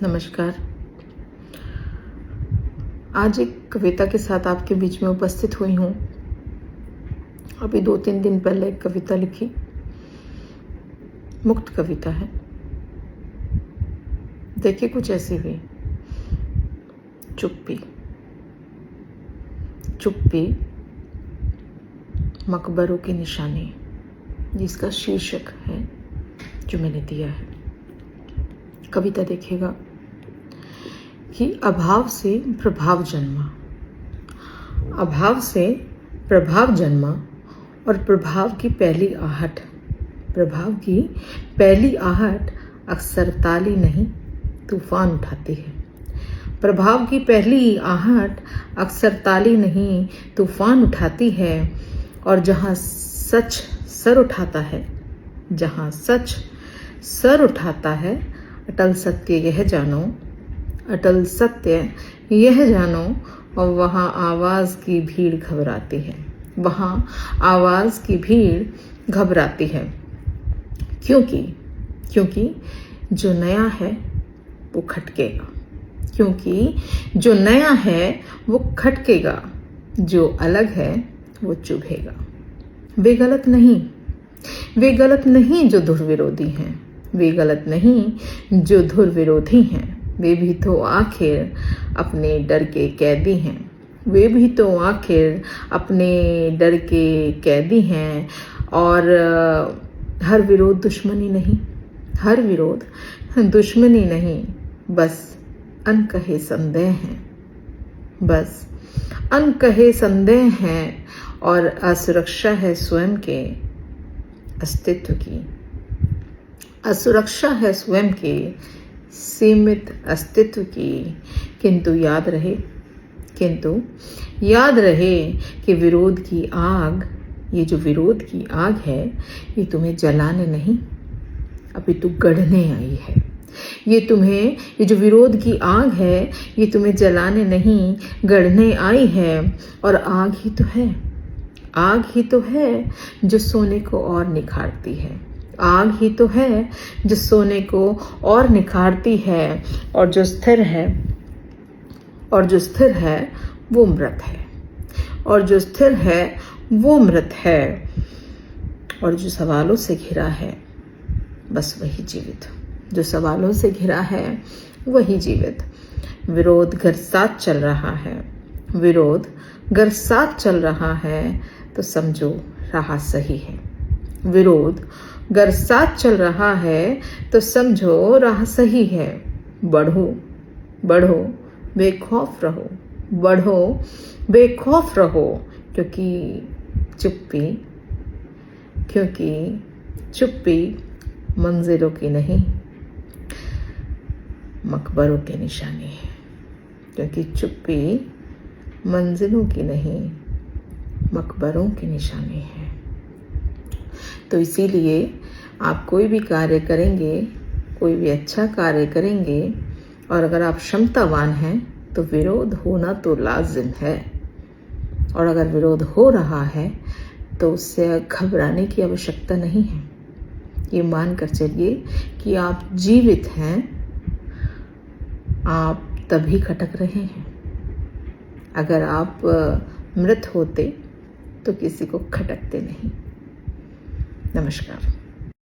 नमस्कार। आज एक कविता के साथ आपके बीच में उपस्थित हुई हूँ। अभी 2-3 दिन पहले एक कविता लिखी, मुक्त कविता है। देखिए कुछ ऐसी हुई। चुप्पी चुप्पी मकबरों की निशानी, जिसका शीर्षक है जो मैंने दिया है। कविता देखिएगा कि अभाव से प्रभाव जन्मा, अभाव से प्रभाव जन्मा और प्रभाव की पहली आहट, प्रभाव की पहली आहट अक्सर ताली नहीं तूफान उठाती है। प्रभाव की पहली आहट अक्सर ताली नहीं तूफान उठाती है। और जहाँ सच सर उठाता है, जहाँ सच सर उठाता है, अटल सत्य यह जानो, अटल सत्य यह जानो। और वहाँ आवाज़ की भीड़ घबराती है, वहाँ आवाज़ की भीड़ घबराती है। क्योंकि जो नया है वो खटकेगा, क्योंकि जो नया है वो खटकेगा, जो अलग है वो चुभेगा। वे गलत नहीं जो धुर विरोधी हैं, वे गलत नहीं जो धुर विरोधी हैं। वे भी तो आखिर अपने डर के कैदी हैं, वे भी तो आखिर अपने डर के कैदी हैं। और हर विरोध दुश्मनी नहीं, हर विरोध दुश्मनी नहीं, बस अनकहे संदेह हैं, बस अनकहे संदेह हैं। और असुरक्षा है स्वयं के अस्तित्व की, असुरक्षा है स्वयं के सीमित अस्तित्व की। किंतु याद रहे कि विरोध की आग, ये जो विरोध की आग है, ये तुम्हें जलाने नहीं अपितु गढ़ने आई है। ये जो विरोध की आग है, ये तुम्हें जलाने नहीं गढ़ने आई है। और आग ही तो है जो सोने को और निखारती है, आग ही तो है जो सोने को और निखारती है। और जो स्थिर है वो मृत है, और जो स्थिर है वो मृत है। और जो सवालों से घिरा है बस वही जीवित, जो सवालों से घिरा है वही जीवित। विरोध घर साथ चल रहा है, विरोध घर साथ चल रहा है, तो समझो राह सही है। विरोध घर साथ चल रहा है तो समझो राह सही है। बढ़ो बेखौफ रहो, बढ़ो बेखौफ रहो। क्योंकि चुप्पी मंजिलों की नहीं मकबरों की निशानी है। क्योंकि चुप्पी मंजिलों की नहीं मकबरों की निशानी है। तो इसीलिए आप कोई भी कार्य करेंगे, कोई भी अच्छा कार्य करेंगे, और अगर आप क्षमतावान हैं तो विरोध होना तो लाजिम है। और अगर विरोध हो रहा है तो उससे घबराने की आवश्यकता नहीं है। ये मान कर चलिए कि आप जीवित हैं, आप तभी खटक रहे हैं। अगर आप मृत होते तो किसी को खटकते नहीं। नमस्कार।